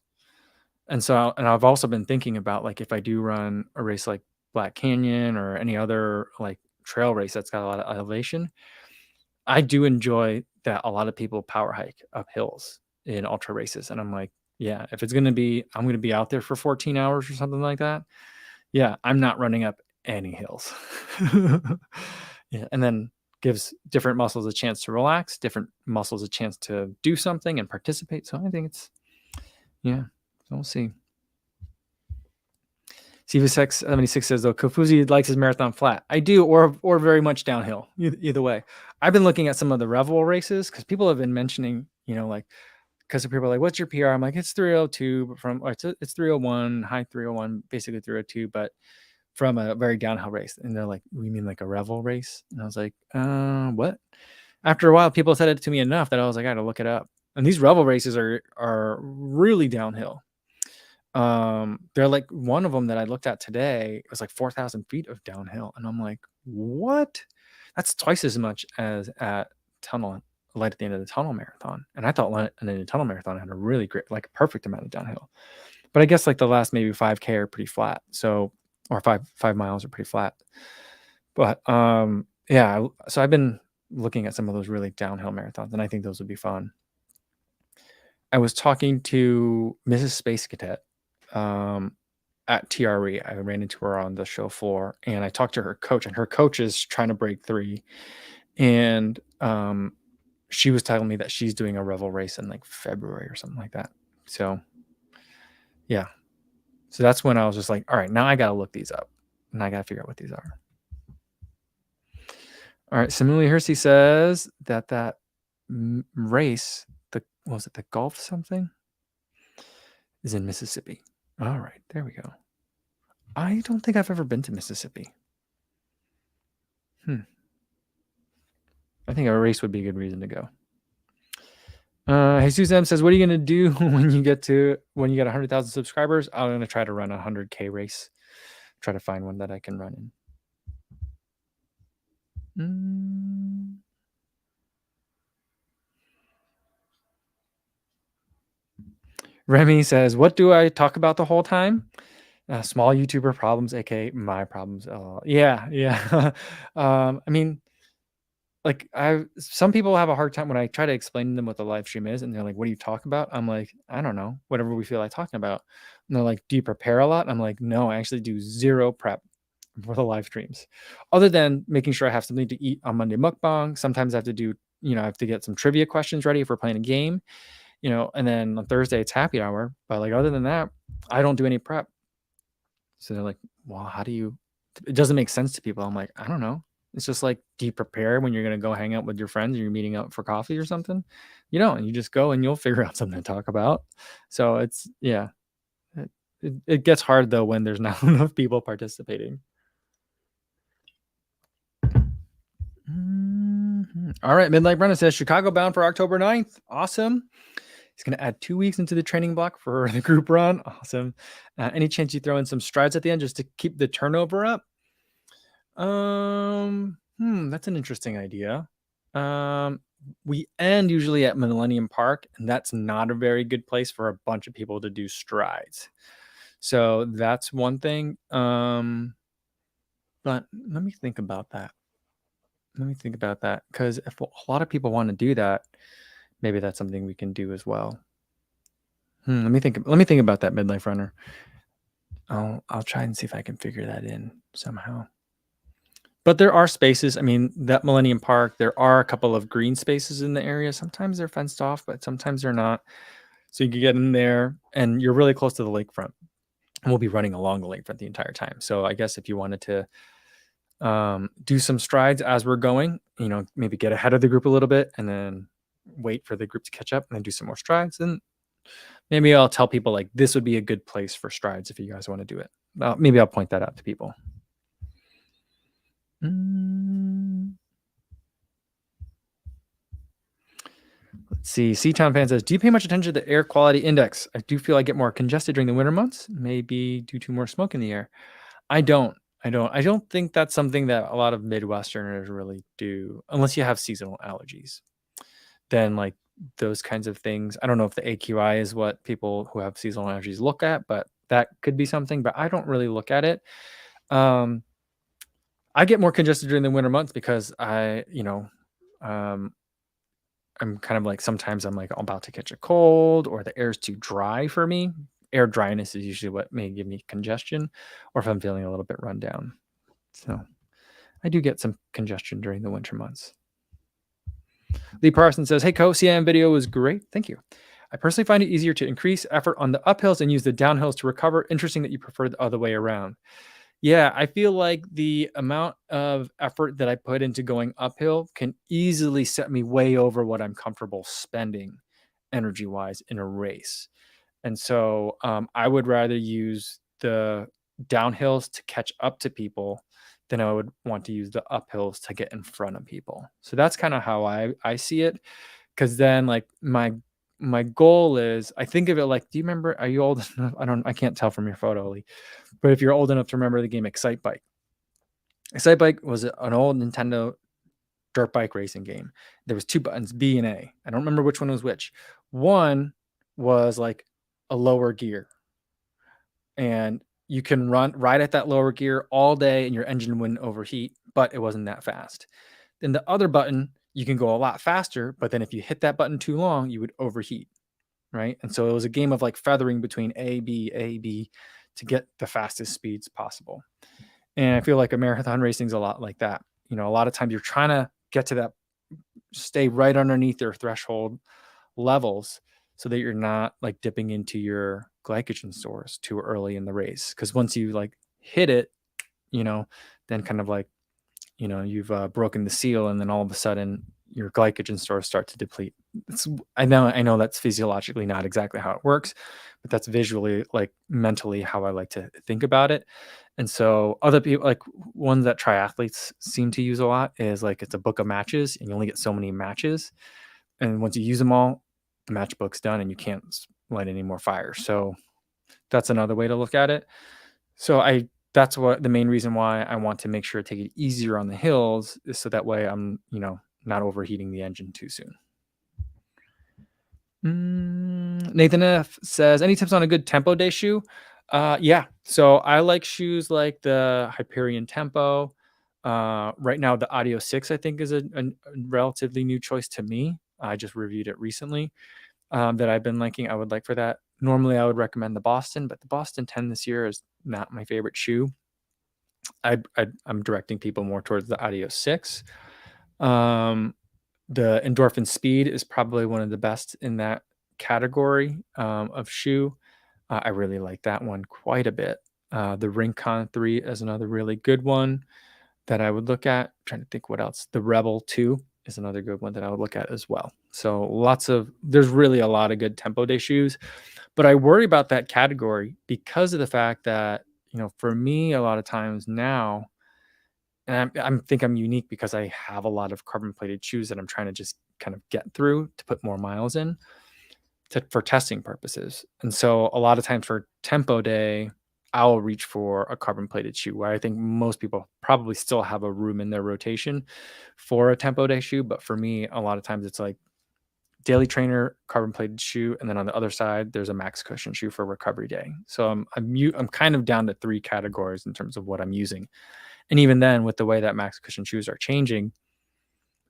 A: And so, and I've also been thinking about like if I do run a race like Black Canyon or any other like trail race that's got a lot of elevation, I do enjoy that a lot of people power hike up hills in ultra races. And I'm like, yeah, if I'm going to be out there for 14 hours or something like that. Yeah, I'm not running up any hills. Yeah, and then gives different muscles a chance to relax, different muscles a chance to do something and participate. So I think so we'll see. CV76 says, though, Kofuzi likes his marathon flat. I do, or very much downhill. Either way. I've been looking at some of the Revel races because people have been mentioning, like because people are like, "What's your PR?" I'm like, "It's 302, but it's 301, high 301, basically 302, but from a very downhill race." And they're like, "We mean like a revel race?" And I was like, what?" After a while, people said it to me enough that I was like, I gotta look it up. And these revel races are really downhill. They're like one of them that I looked at today was like 4,000 feet of downhill, and I'm like, what? That's twice as much as at tunnel light at the end of the tunnel marathon. And I thought light at the end of the tunnel marathon had a really great, like a perfect amount of downhill. But I guess like the last maybe 5K are pretty flat. So, or five miles are pretty flat. But yeah, so I've been looking at some of those really downhill marathons, and I think those would be fun. I was talking to Mrs. Space Cadet at TRE. I ran into her on the show floor, and I talked to her coach, and her coach is trying to break 3. And she was telling me that she's doing a revel race in like February or something like that. So yeah. So that's when I was just like, all right, now I got to look these up, and I got to figure out what these are. All right. Similarly, Hersey says that race, was it the Gulf something, is in Mississippi. All right. There we go. I don't think I've ever been to Mississippi. I think a race would be a good reason to go. Jesus M says, "What are you gonna do when you get 100,000 subscribers?" I'm gonna try to run a 100K race. Try to find one that I can run in. Remy says, "What do I talk about the whole time? Small YouTuber problems, aka my problems." Yeah. I mean, like some people have a hard time when I try to explain to them what the live stream is, and they're like, "What do you talk about?" I'm like, "I don't know, whatever we feel like talking about." And they're like, "Do you prepare a lot?" I'm like, "No, I actually do zero prep for the live streams, other than making sure I have something to eat on Monday mukbang. Sometimes I have to do, I have to get some trivia questions ready if we're playing a game, and then on Thursday it's happy hour. But like other than that, I don't do any prep." So they're like, "Well, how do you?" It doesn't make sense to people. I'm like, "I don't know." It's just like, do you prepare when you're going to go hang out with your friends and you're meeting out for coffee or something? You don't. You just go and you'll figure out something to talk about. So it's, yeah. It gets hard though when there's not enough people participating. All right. Midnight Brennan says Chicago bound for October 9th. Awesome. He's going to add 2 weeks into the training block for the group run. Awesome. Any chance you throw in some strides at the end just to keep the turnover up? That's an interesting idea. We end usually at Millennium Park, and that's not a very good place for a bunch of people to do strides. So that's one thing. But let me think about that. Because if a lot of people want to do that, maybe that's something we can do as well. Let me think about that, Midlife Runner. I'll try and see if I can figure that in somehow. But there are spaces. I mean, that Millennium Park, there are a couple of green spaces in the area. Sometimes they're fenced off, but sometimes they're not. So you can get in there, and you're really close to the lakefront. And we'll be running along the lakefront the entire time. So I guess if you wanted to do some strides as we're going, maybe get ahead of the group a little bit and then wait for the group to catch up and then do some more strides. And maybe I'll tell people like this would be a good place for strides if you guys want to do it. Maybe I'll point that out to people. Let's see. Seatown fan says, "Do you pay much attention to the air quality index? I do feel I get more congested during the winter months, maybe due to more smoke in the air." I don't think that's something that a lot of Midwesterners really do, unless you have seasonal allergies. Then like those kinds of things. I don't know if the AQI is what people who have seasonal allergies look at, but that could be something, but I don't really look at it. I get more congested during the winter months because I'm kind of like, sometimes I'm like about to catch a cold or the air's too dry for me. Air dryness is usually what may give me congestion, or if I'm feeling a little bit run down. So I do get some congestion during the winter months. Lee Parson says, "Hey, CM video was great. Thank you. I personally find it easier to increase effort on the uphills and use the downhills to recover. Interesting that you prefer the other way around." Yeah, I feel like the amount of effort that I put into going uphill can easily set me way over what I'm comfortable spending. energy wise in a race. And so I would rather use the downhills to catch up to people than I would want to use the uphills to get in front of people. So that's kind of how I see it. Cause then like my goal is, I think of it like, do you remember, are you old enough? I can't tell from your photo, Lee, but if you're old enough to remember the game Excite Bike. Excite Bike was an old Nintendo dirt bike racing game. There was two buttons, B and A. I don't remember which one was which. One was like a lower gear, and you can ride at that lower gear all day and your engine wouldn't overheat, but it wasn't that fast. Then the other button, you can go a lot faster, but then if you hit that button too long, you would overheat, right? And so it was a game of like feathering between A, B to get the fastest speeds possible. And I feel like a marathon racing is a lot like that. You know, a lot of times you're trying to get to that, stay right underneath their threshold levels so that you're not like dipping into your glycogen stores too early in the race. Because once you like hit it, you know, then kind of like, you know, you've broken the seal, and then all of a sudden your glycogen stores start to deplete. I know that's physiologically not exactly how it works, but that's visually, like mentally, how I like to think about it. And so other people, like ones that triathletes seem to use a lot, is like it's a book of matches and you only get so many matches. And once you use them all, the match book's done and you can't light any more fires. So that's another way to look at it. So that's what the main reason why I want to make sure to take it easier on the hills, is so that way I'm, you know, not overheating the engine too soon. Nathan F says, any tips on a good tempo day shoe? Yeah. So I like shoes like the Hyperion Tempo. Right now, the Audio 6, I think, is a relatively new choice to me. I just reviewed it recently, that I've been liking. I would like for that. Normally, I would recommend the Boston, but the Boston 10 this year is not my favorite shoe. I'm directing people more towards the Audio 6. The Endorphin Speed is probably one of the best in that category of shoe. I really like that one quite a bit. The Rincon 3 is another really good one that I would look at. I'm trying to think what else. The Rebel 2 is another good one that I would look at as well. So there's really a lot of good tempo day shoes, but I worry about that category because of the fact that, you know, for me, a lot of times now, and I think I'm unique because I have a lot of carbon plated shoes that I'm trying to just kind of get through to put more miles in for testing purposes. And so a lot of times for tempo day, I'll reach for a carbon plated shoe, where I think most people probably still have a room in their rotation for a tempo day shoe. But for me, a lot of times it's like daily trainer, carbon plated shoe, and then on the other side, there's a max cushion shoe for recovery day. So I'm kind of down to 3 categories in terms of what I'm using. And even then, with the way that max cushion shoes are changing,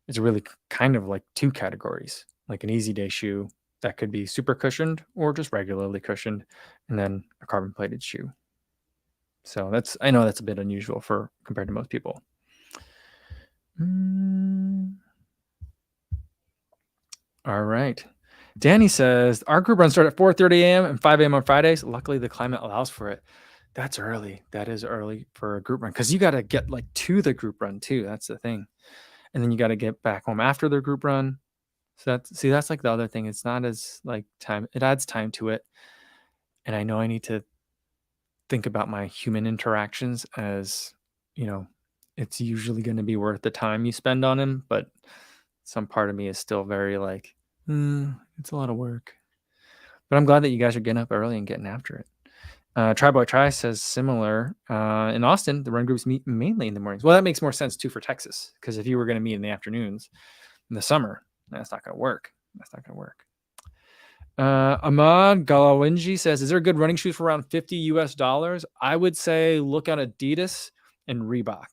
A: it's really kind of like 2 categories, like an easy day shoe that could be super cushioned or just regularly cushioned, and then a carbon plated shoe. So I know that's a bit unusual compared to most people. All right. Danny says, our group runs start at 4:30 a.m. and 5 a.m. on Fridays. Luckily, the climate allows for it. That's early. That is early for a group run, because you got to get like to the group run too. That's the thing. And then you got to get back home after the group run. So that's like the other thing. It's not as like time. It adds time to it. And I know I need to think about my human interactions as, you know, it's usually going to be worth the time you spend on him. But some part of me is still very like, it's a lot of work. But I'm glad that you guys are getting up early and getting after it. Tri-Boy Tri says similar. In Austin, the run groups meet mainly in the mornings. Well, that makes more sense too for Texas, because if you were going to meet in the afternoons in the summer, that's not going to work. Ahmad Galawinji says, is there a good running shoes for around $50 US? I would say look at Adidas and Reebok.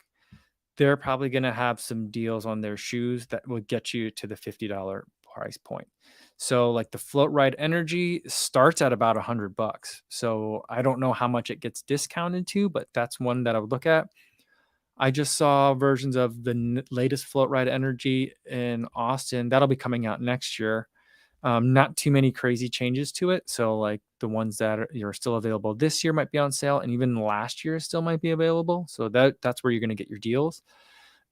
A: They're probably going to have some deals on their shoes that will get you to the $50 price point. So like the Float Ride Energy starts at about $100. So I don't know how much it gets discounted to, but that's one that I would look at. I just saw versions of the latest Float Ride Energy in Austin. That'll be coming out next year. Not too many crazy changes to it. So like the ones that are still available this year might be on sale, and even last year still might be available. So that's where you're going to get your deals.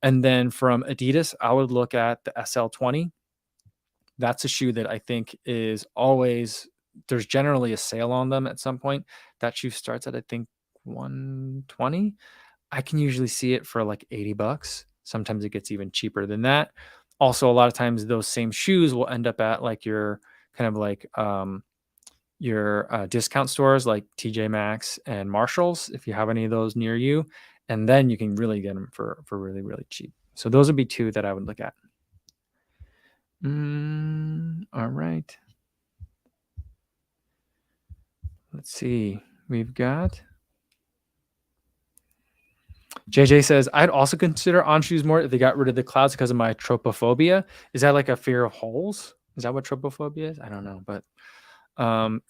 A: And then from Adidas, I would look at the SL20. that's a shoe that I think is always, there's generally a sale on them at some point. That shoe starts at, I think, 120. I can usually see it for like $80. Sometimes it gets even cheaper than that. Also, a lot of times those same shoes will end up at like your kind of like your discount stores like TJ Maxx and Marshalls, if you have any of those near you, and then you can really get them for really, really cheap. So those would be two that I would look at. All right. Let's see. We've got JJ says, I'd also consider On shoes more if they got rid of the clouds because of my tropophobia. Is that like a fear of holes? Is that what tropophobia is? I don't know. But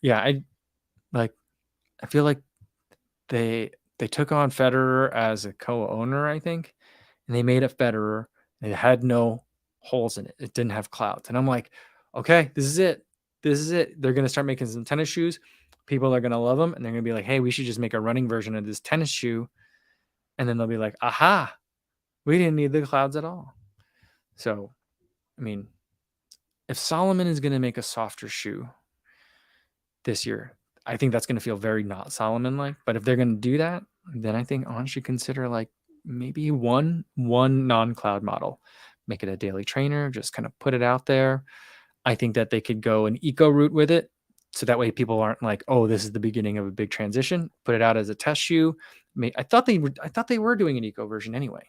A: yeah, I feel like they took on Federer as a co-owner, I think, and they made a Federer. It had no holes in it. It didn't have clouds. And I'm like, okay, this is it. This is it. They're going to start making some tennis shoes. People are going to love them. And they're going to be like, hey, we should just make a running version of this tennis shoe. And then they'll be like, aha, we didn't need the clouds at all. So, I mean, if Solomon is going to make a softer shoe this year, I think that's going to feel very not Solomon-like. But if they're going to do that, then I think On should consider like maybe one non-cloud model. Make it a daily trainer, just kind of put it out there. I think that they could go an eco route with it. So that way people aren't like, oh, this is the beginning of a big transition. Put it out as a test shoe. I thought they were doing an eco version anyway.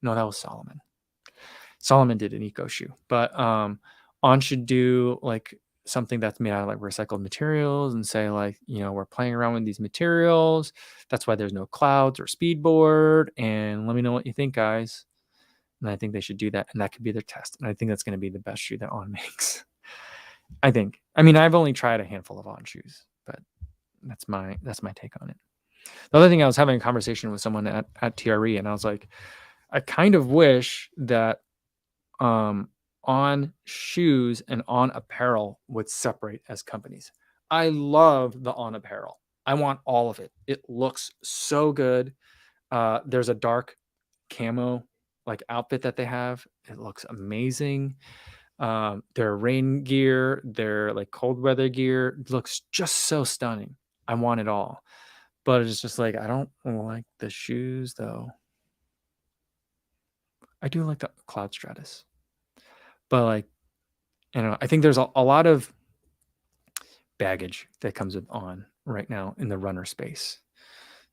A: No, that was Solomon. Solomon did an eco shoe, but On should do like something that's made out of like recycled materials and say like, we're playing around with these materials. That's why there's no clouds or speedboard. And let me know what you think, guys. And I think they should do that. And that could be their test. And I think that's going to be the best shoe that On makes. I think. I mean, I've only tried a handful of On shoes, but that's my take on it. The other thing, I was having a conversation with someone at TRE, and I was like, I kind of wish that On shoes and On apparel would separate as companies. I love the On apparel. I want all of it. It looks so good. There's a dark camo like outfit that they have. It looks amazing. Their rain gear, their like cold weather gear looks just so stunning. I want it all. But it's just like, I don't like the shoes though. I do like the Cloud Stratus. But like, I think there's a lot of baggage that comes with On right now in the runner space.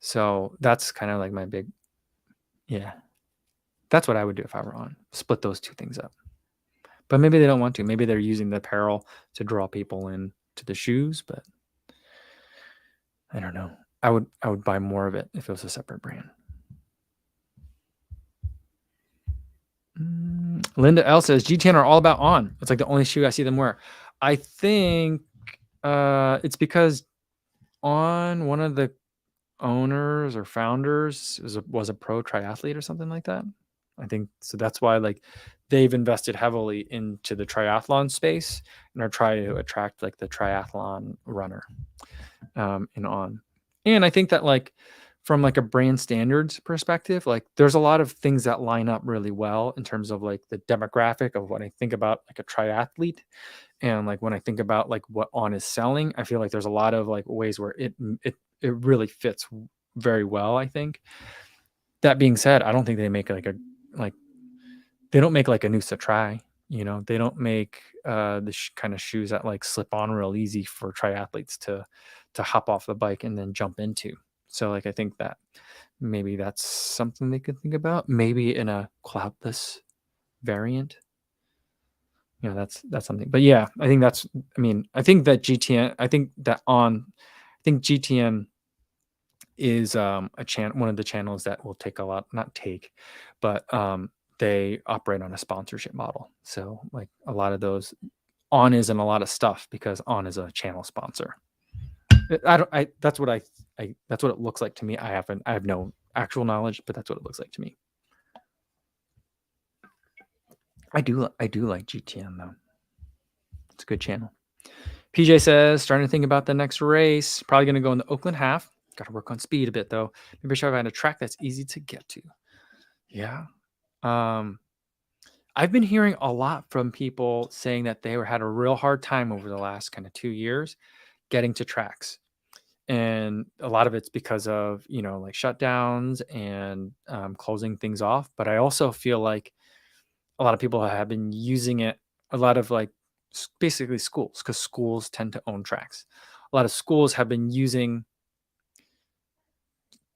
A: So that's kind of like my big, yeah. That's what I would do if I were On. Split those two things up. But maybe they don't want to. Maybe they're using the apparel to draw people in to the shoes, but I don't know. I would buy more of it if it was a separate brand. Linda L says GTN are all about On. It's like the only shoe I see them wear. I think it's because On, one of the owners or founders was a pro triathlete or something like that. I think so. That's why like they've invested heavily into the triathlon space and are trying to attract like the triathlon runner in On. And I think that like from like a brand standards perspective, like there's a lot of things that line up really well in terms of like the demographic of what I think about like a triathlete. And like when I think about like what On is selling, I feel like there's a lot of like ways where it really fits very well, I think. That being said, I don't think they make they don't make like a Noosa Tri, they don't make the kind of shoes that like slip on real easy for triathletes to hop off the bike and then jump into. So like I think that maybe that's something they could think about, maybe in a cloudless variant. That's something. But yeah, I think I think that GTN is one of the channels that will take a lot, not take, but they operate on a sponsorship model. So like a lot of those On is in a lot of stuff because On is a channel sponsor. That's what it looks like to me. I have no actual knowledge, but that's what it looks like to me. I do like GTN though. It's a good channel. PJ says, starting to think about the next race. Probably going to go in the Oakland half. Got to work on speed a bit though. Maybe I should find a track that's easy to get to. Yeah. I've been hearing a lot from people saying that they had a real hard time over the last kind of 2 years getting to tracks. And a lot of it's because of, like shutdowns and closing things off. But I also feel like a lot of people have been using it, a lot of like basically schools, because schools tend to own tracks. A lot of schools have been using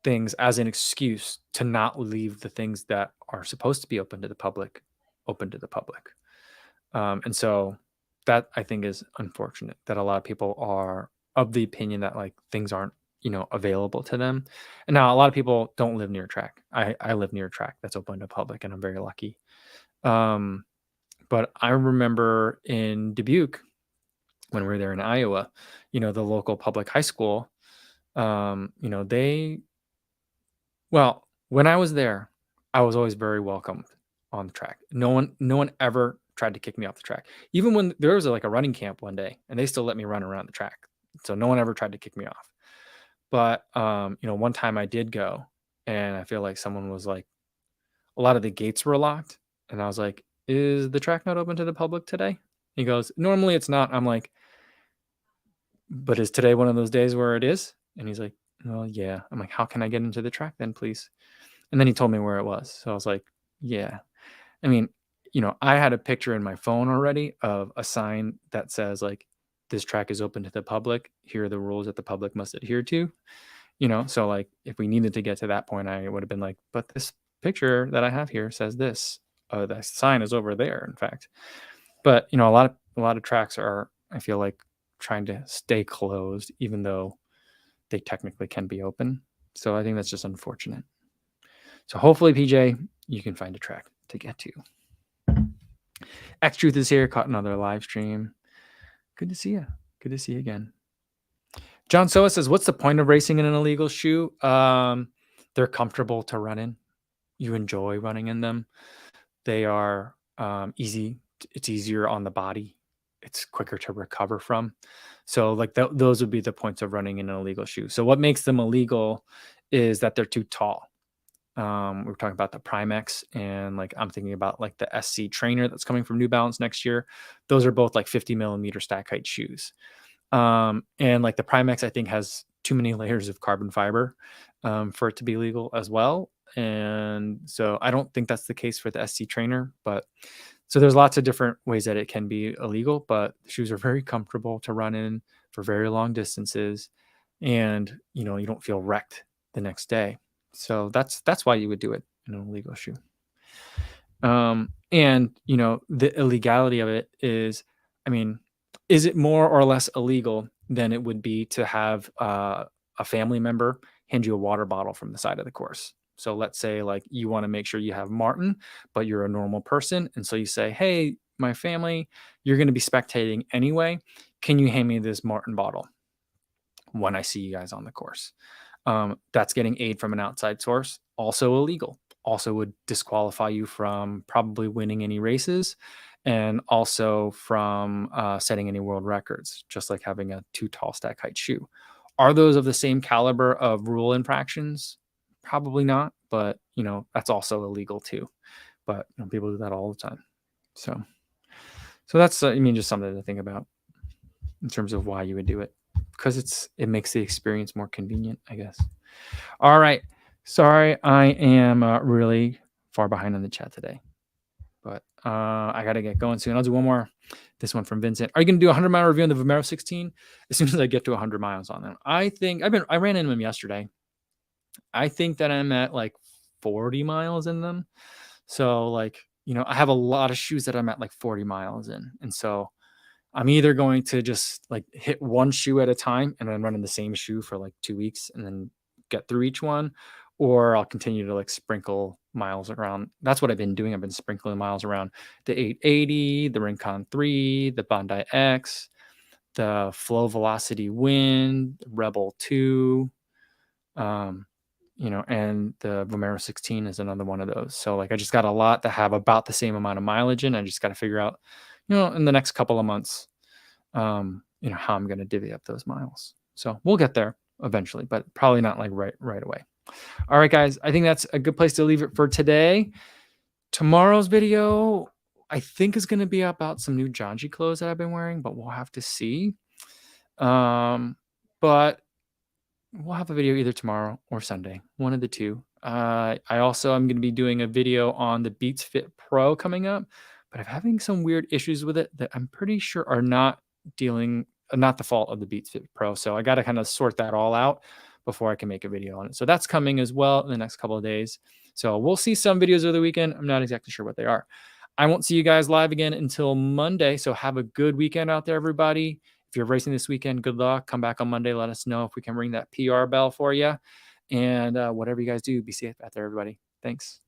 A: things as an excuse to not leave the things that are supposed to be open to the public open to the public. And so that I think is unfortunate, that a lot of people are of the opinion that like things aren't, available to them. And now a lot of people don't live near a track. I live near a track that's open to public, and I'm very lucky. Um, but I remember in Dubuque when we were there in Iowa, the local public high school, they well, when I was there, I was always very welcomed on the track. No one ever tried to kick me off the track. Even when there was like a running camp one day and they still let me run around the track. So no one ever tried to kick me off. But one time I did go, and I feel like someone was like, a lot of the gates were locked, and I was like, "Is the track not open to the public today?" He goes, "Normally it's not." I'm like, "But is today one of those days where it is?" And he's like, "Well, yeah." I'm like, "How can I get into the track then, please?" And then he told me where it was. So I was like, "Yeah." I mean, I had a picture in my phone already of a sign that says like, "This track is open to the public. Here are the rules that the public must adhere to." So like if we needed to get to that point, I would have been like, "But this picture that I have here says this. The sign is over there, in fact." But a lot of tracks are, I feel like, trying to stay closed, even though they technically can be open. So I think that's just unfortunate. So hopefully, PJ, you can find a track to get to. X Truth is here, caught another live stream. Good to see you. Good to see you again. John Soa says, "What's the point of racing in an illegal shoe? They're comfortable to run in. You enjoy running in them. They are easy. It's easier on the body. It's quicker to recover from. So like those would be the points of running in an illegal shoe. So what makes them illegal is that they're too tall. We were talking about the Primex, and like I'm thinking about like the SC Trainer that's coming from New Balance next year. Those are both like 50 millimeter stack height shoes. And like the Primex, I think, has too many layers of carbon fiber for it to be legal as well. And so I don't think that's the case for the SC Trainer, but so there's lots of different ways that it can be illegal, but the shoes are very comfortable to run in for very long distances, and you don't feel wrecked the next day. So that's why you would do it in an illegal shoe. And the illegality of it is, I mean, is it more or less illegal than it would be to have a family member hand you a water bottle from the side of the course? So let's say like you want to make sure you have Martin, but you're a normal person, and so you say, "Hey, my family, you're going to be spectating anyway. Can you hand me this Martin bottle when I see you guys on the course?" That's getting aid from an outside source. Also illegal. Also would disqualify you from probably winning any races, and also from setting any world records, just like having a too tall stack height shoe. Are those of the same caliber of rule infractions? Probably not, but that's also illegal too. But people do that all the time. So that's just something to think about in terms of why you would do it, because it makes the experience more convenient, I guess. All right. Sorry, I am really far behind on the chat today, but I got to get going soon. I'll do one more. This one from Vincent. Are you going to do a 100-mile review on the Vomero 16 as soon as I get to 100 miles on them? I think I ran into them yesterday. I think that I'm at like 40 miles in them. So like, I have a lot of shoes that I'm at like 40 miles in. And so I'm either going to just like hit one shoe at a time and then run in the same shoe for like 2 weeks and then get through each one, or I'll continue to like sprinkle miles around. That's what I've been doing. I've been sprinkling miles around the 880, the Rincon 3, the Bondi X, the Flow Velocity Wind, Rebel 2, and the Vomero 16 is another one of those. So like I just got a lot that have about the same amount of mileage in. I just got to figure out, in the next couple of months, how I'm going to divvy up those miles. So we'll get there eventually, but probably not like right away. All right, guys, I think that's a good place to leave it for today. Tomorrow's video, I think is going to be about some new Janji clothes that I've been wearing, but we'll have to see. But we'll have a video either tomorrow or Sunday, one of the two. I also am going to be doing a video on the Beats Fit Pro coming up, but I'm having some weird issues with it that I'm pretty sure are not the fault of the Beats Fit Pro. So I got to kind of sort that all out before I can make a video on it. So that's coming as well in the next couple of days. So we'll see some videos over the weekend. I'm not exactly sure what they are. I won't see you guys live again until Monday. So have a good weekend out there, everybody. If you're racing this weekend, good luck. Come back on Monday. Let us know if we can ring that PR bell for you. And whatever you guys do, be safe out there, everybody. Thanks.